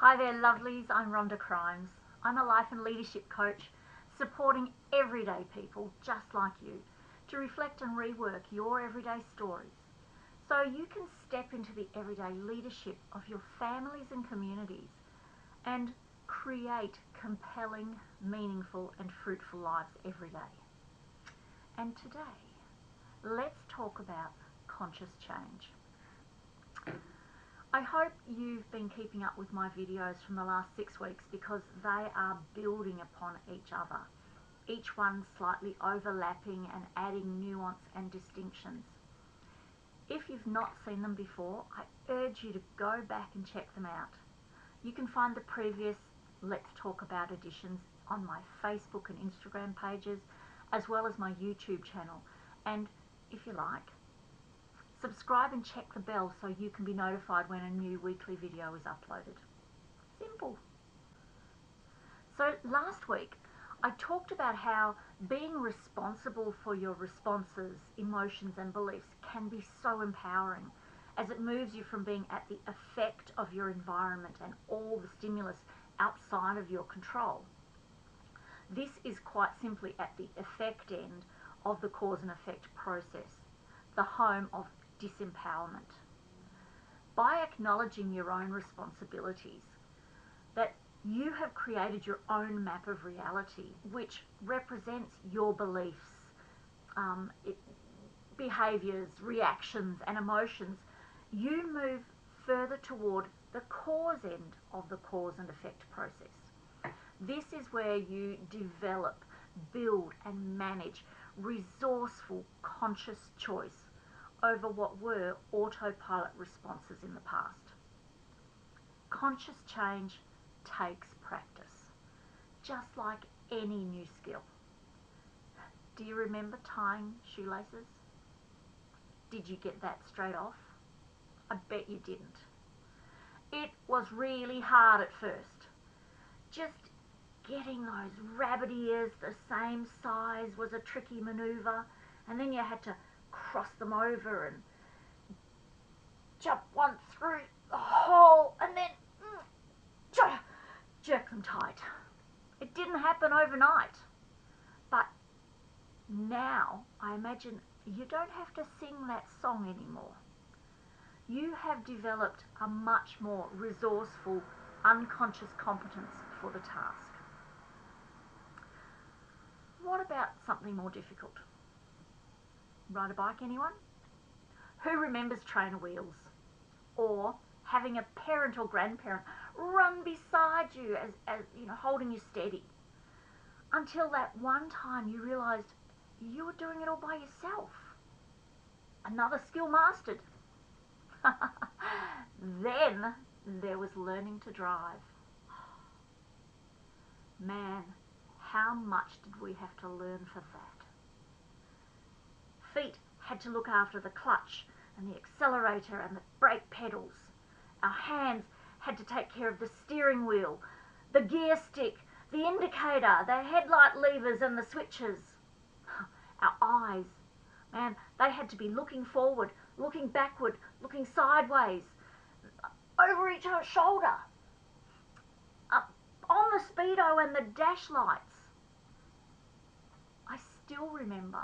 Hi there, lovelies. I'm Rhonda Crimes. I'm a life and leadership coach supporting everyday people just like you to reflect and rework your everyday stories so you can step into the everyday leadership of your families and communities and create compelling, meaningful and fruitful lives every day. And today, let's talk about conscious change. I hope you've been keeping up with my videos from the last 6 weeks because they are building upon each other, each one slightly overlapping and adding nuance and distinctions. If you've not seen them before, I urge you to go back and check them out. You can find the previous Let's Talk About editions on my Facebook and Instagram pages, as well as my YouTube channel. And if you like, subscribe and check the bell so you can be notified when a new weekly video is uploaded. Simple. So last week, I talked about how being responsible for your responses, emotions and beliefs can be so empowering as it moves you from being at the effect of your environment and all the stimulus outside of your control. This is quite simply at the effect end of the cause and effect process, the home of disempowerment. By acknowledging your own responsibilities, that you have created your own map of reality, which represents your beliefs, behaviours, reactions and emotions, you move further toward the cause end of the cause and effect process. This is where you develop, build and manage resourceful, conscious choice over what were autopilot responses in the past. Conscious change takes practice, just like any new skill. Do you remember tying shoelaces? Did you get that straight off? I bet you didn't. It was really hard at first. Just getting those rabbit ears the same size was a tricky maneuver, and then you had to cross them over and jump one through the hole and then jerk them tight. It didn't happen overnight, but now I imagine you don't have to sing that song anymore. You have developed a much more resourceful, unconscious competence for the task. What about something more difficult? Ride a bike, anyone? Who remembers trainer wheels? Or having a parent or grandparent run beside you as you know, holding you steady. Until that one time you realised you were doing it all by yourself. Another skill mastered. Then there was learning to drive. Man, how much did we have to learn for that? Feet had to look after the clutch and the accelerator and the brake pedals. Our hands had to take care of the steering wheel, the gear stick, the indicator, the headlight levers and the switches. Our eyes, man, they had to be looking forward, looking backward, looking sideways, over each other's shoulder, on the speedo and the dash lights. I still remember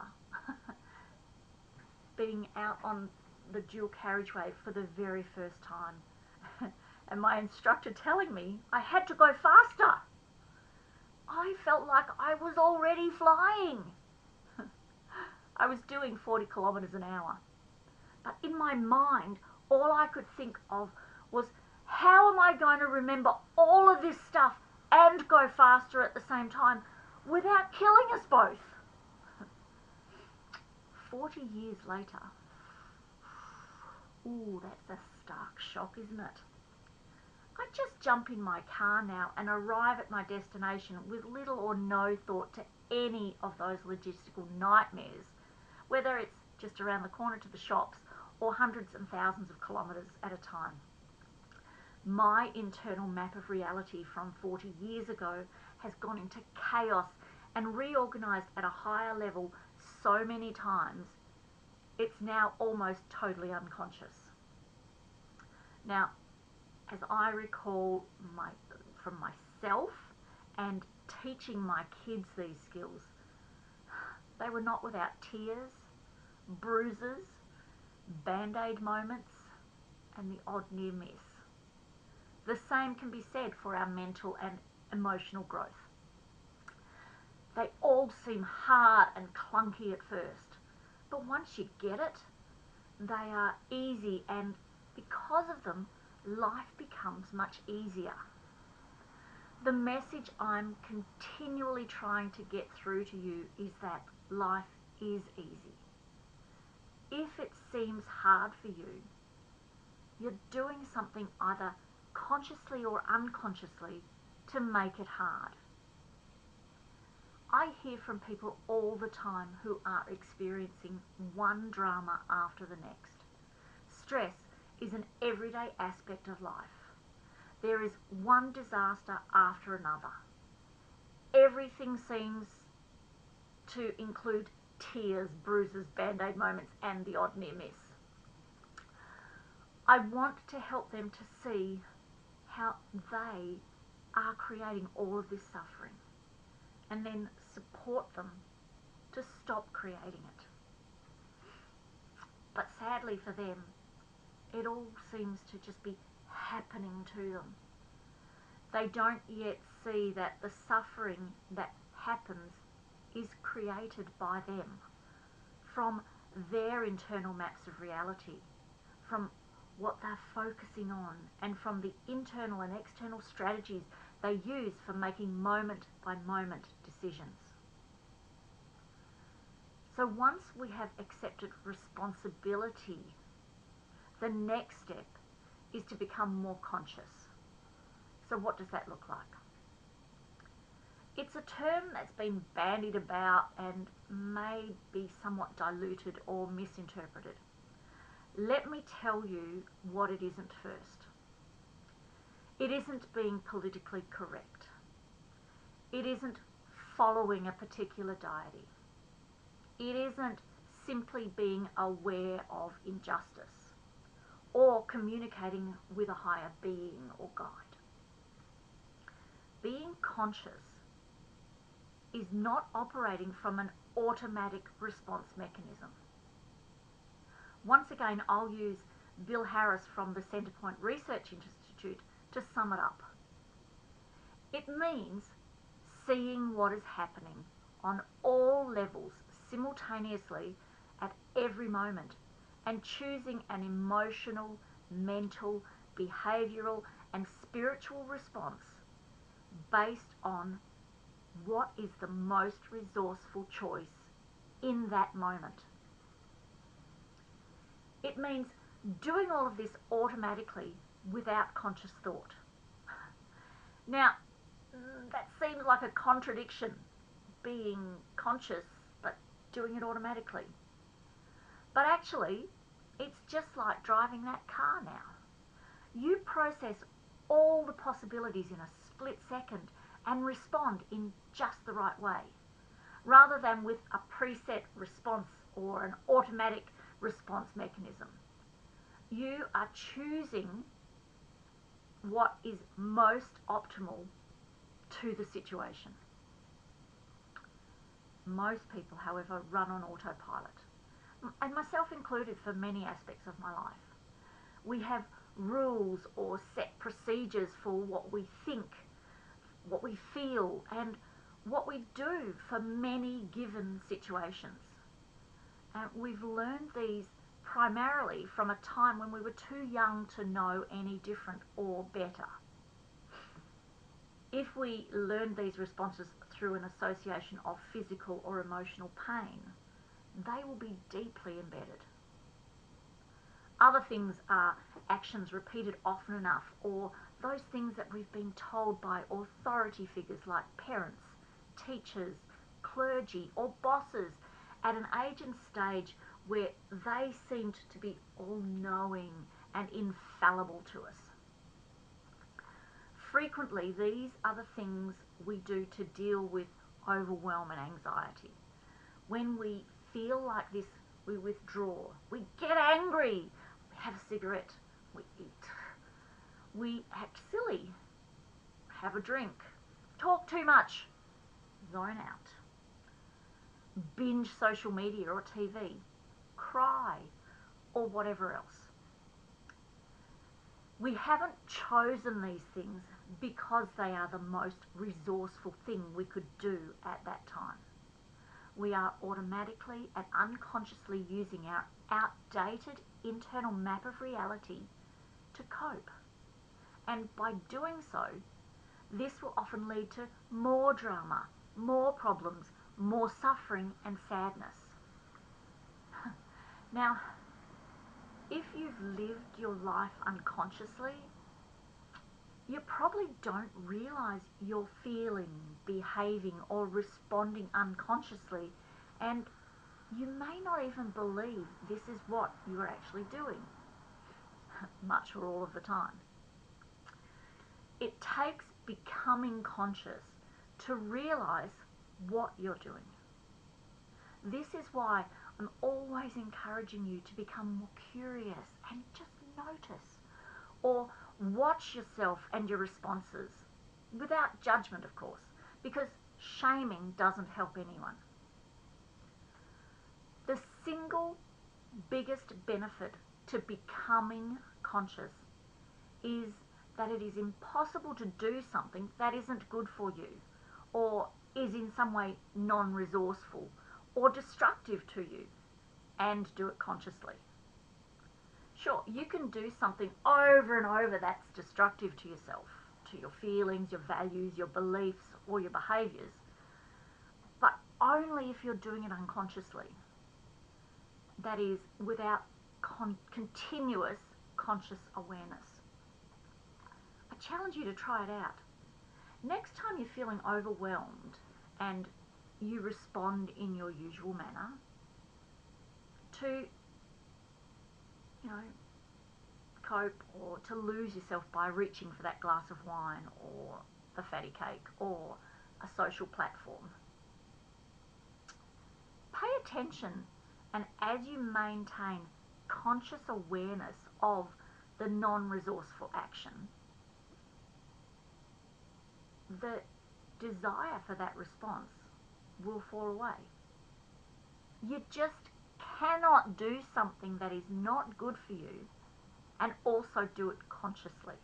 being out on the dual carriageway for the very first time and my instructor telling me I had to go faster. I felt like I was already flying. I was doing 40 kilometres an hour. But in my mind, all I could think of was, how am I going to remember all of this stuff and go faster at the same time without killing us both? 40 years later, ooh, that's a stark shock, isn't it? I just jump in my car now and arrive at my destination with little or no thought to any of those logistical nightmares, whether it's just around the corner to the shops or hundreds and thousands of kilometres at a time. My internal map of reality from 40 years ago has gone into chaos and reorganised at a higher level so many times, it's now almost totally unconscious. Now, as I recall from myself and teaching my kids these skills, they were not without tears, bruises, band-aid moments, and the odd near miss. The same can be said for our mental and emotional growth. They all seem hard and clunky at first, but once you get it, they are easy, and because of them, life becomes much easier. The message I'm continually trying to get through to you is that life is easy. If it seems hard for you, you're doing something either consciously or unconsciously to make it hard. I hear from people all the time who are experiencing one drama after the next. Stress is an everyday aspect of life. There is one disaster after another. Everything seems to include tears, bruises, band-aid moments, and the odd near miss. I want to help them to see how they are creating all of this suffering, and then support them to stop creating it. But sadly for them, it all seems to just be happening to them. They don't yet see that the suffering that happens is created by them, from their internal maps of reality, from what they're focusing on, and from the internal and external strategies they use for making moment by moment decisions. So once we have accepted responsibility, the next step is to become more conscious. So what does that look like? It's a term that's been bandied about and may be somewhat diluted or misinterpreted. Let me tell you what it isn't first. It isn't being politically correct. It isn't following a particular deity. It isn't simply being aware of injustice or communicating with a higher being or guide. Being conscious is not operating from an automatic response mechanism. Once again, I'll use Bill Harris from the Centrepoint Research Institute to sum it up. It means seeing what is happening on all levels simultaneously at every moment, and choosing an emotional, mental, behavioural and spiritual response based on what is the most resourceful choice in that moment. It means doing all of this automatically without conscious thought. Now, that seems like a contradiction, being conscious but doing it automatically. But actually, it's just like driving that car now. You process all the possibilities in a split second and respond in just the right way, rather than with a preset response or an automatic response mechanism. You are choosing what is most optimal to the situation. Most people, however, run on autopilot, and myself included for many aspects of my life. We have rules or set procedures for what we think, what we feel, and what we do for many given situations. And we've learned these primarily from a time when we were too young to know any different or better. If we learned these responses through an association of physical or emotional pain, they will be deeply embedded. Other things are actions repeated often enough, or those things that we've been told by authority figures like parents, teachers, clergy, or bosses at an age and stage where they seemed to be all-knowing and infallible to us. Frequently, these are the things we do to deal with overwhelm and anxiety. When we feel like this, we withdraw, we get angry, we have a cigarette, we eat. We act silly, have a drink, talk too much, zone out, binge social media or TV, cry, or whatever else. We haven't chosen these things because they are the most resourceful thing we could do at that time. We are automatically and unconsciously using our outdated internal map of reality to cope. And by doing so, this will often lead to more drama, more problems, more suffering and sadness. Now, if you've lived your life unconsciously, you probably don't realize you're feeling, behaving, or responding unconsciously, and you may not even believe this is what you're actually doing, much or all of the time. It takes becoming conscious to realize what you're doing. This is why I'm always encouraging you to become more curious and just notice, or watch yourself and your responses, without judgment, of course, because shaming doesn't help anyone. The single biggest benefit to becoming conscious is that it is impossible to do something that isn't good for you, or is in some way non-resourceful or destructive to you, and do it consciously. Sure, you can do something over and over that's destructive to yourself, to your feelings, your values, your beliefs, or your behaviours, but only if you're doing it unconsciously. That is, without continuous conscious awareness. I challenge you to try it out. Next time you're feeling overwhelmed and you respond in your usual manner, to cope or to lose yourself by reaching for that glass of wine or the fatty cake or a social platform. Pay attention, and as you maintain conscious awareness of the non-resourceful action, the desire for that response will fall away. You just cannot do something that is not good for you and also do it consciously.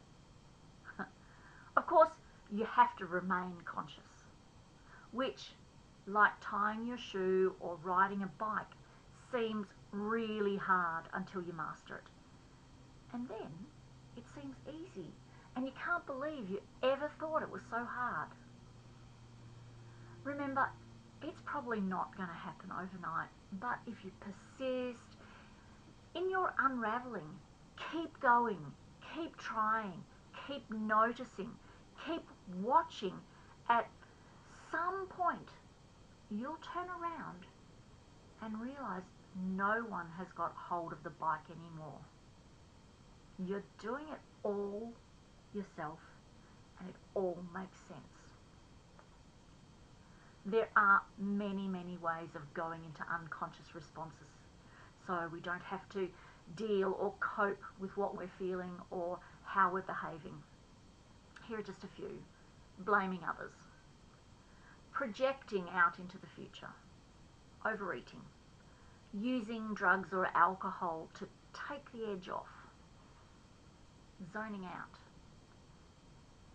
Of course, you have to remain conscious, which, like tying your shoe or riding a bike, seems really hard until you master it. And then it seems easy, and you can't believe you ever thought it was so hard. Remember, it's probably not going to happen overnight, but if you persist in your unraveling, keep going, keep trying, keep noticing, keep watching, at some point you'll turn around and realize no one has got hold of the bike anymore. You're doing it all yourself, and it all makes sense. There are many, many ways of going into unconscious responses, so we don't have to deal or cope with what we're feeling or how we're behaving. Here are just a few. Blaming others, projecting out into the future, overeating, using drugs or alcohol to take the edge off, zoning out,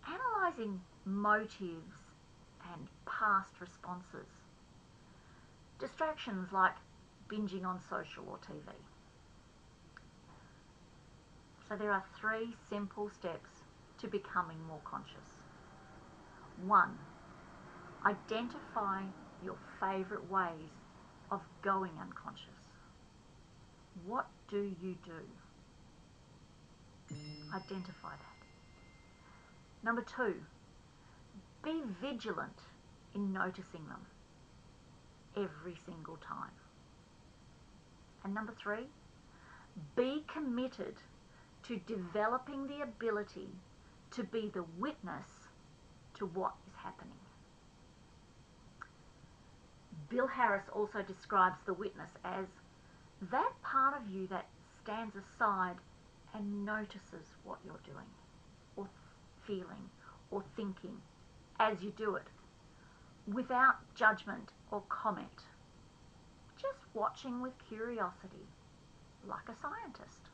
analysing motives and past responses, distractions like binging on social or TV. So there are 3 simple steps to becoming more conscious. 1, identify your favourite ways of going unconscious. What do you do? Identify that. Number 2, be vigilant in noticing them every single time. And number 3, be committed to developing the ability to be the witness to what is happening. Bill Harris also describes the witness as that part of you that stands aside and notices what you're doing. feeling or thinking as you do it, without judgment or comment, just watching with curiosity, like a scientist.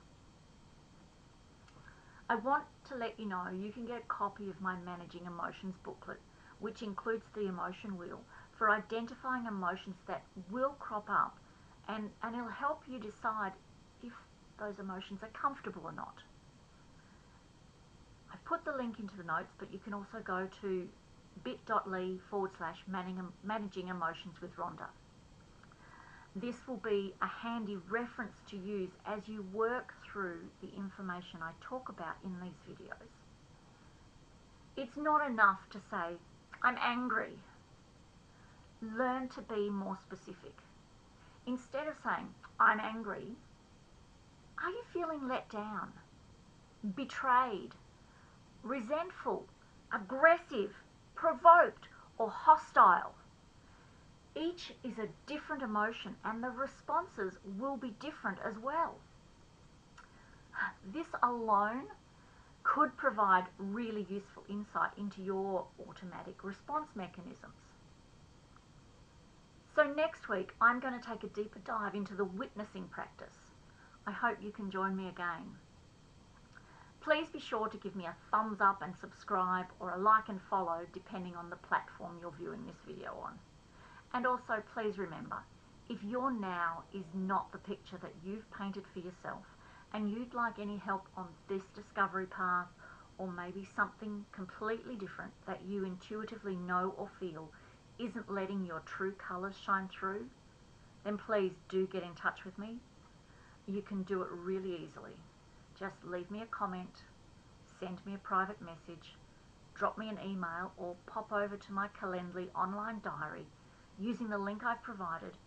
I want to let you know you can get a copy of my Managing Emotions booklet, which includes the emotion wheel for identifying emotions that will crop up, and it'll help you decide if those emotions are comfortable or not. I've put the link into the notes, but you can also go to bit.ly/managing emotions with Rhonda. This will be a handy reference to use as you work through the information I talk about in these videos. It's not enough to say, I'm angry. Learn to be more specific. Instead of saying, I'm angry, are you feeling let down, betrayed, resentful, aggressive, provoked, or hostile? Each is a different emotion, and the responses will be different as well. This alone could provide really useful insight into your automatic response mechanisms. So next week, I'm going to take a deeper dive into the witnessing practice. I hope you can join me again. Please be sure to give me a thumbs up and subscribe, or a like and follow, depending on the platform you're viewing this video on. And also, please remember, if your now is not the picture that you've painted for yourself, and you'd like any help on this discovery path, or maybe something completely different that you intuitively know or feel isn't letting your true colours shine through, then please do get in touch with me. You can do it really easily. Just leave me a comment, send me a private message, drop me an email, or pop over to my Calendly online diary using the link I've provided,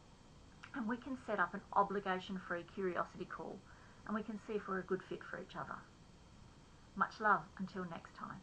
and we can set up an obligation-free curiosity call, and we can see if we're a good fit for each other. Much love until next time.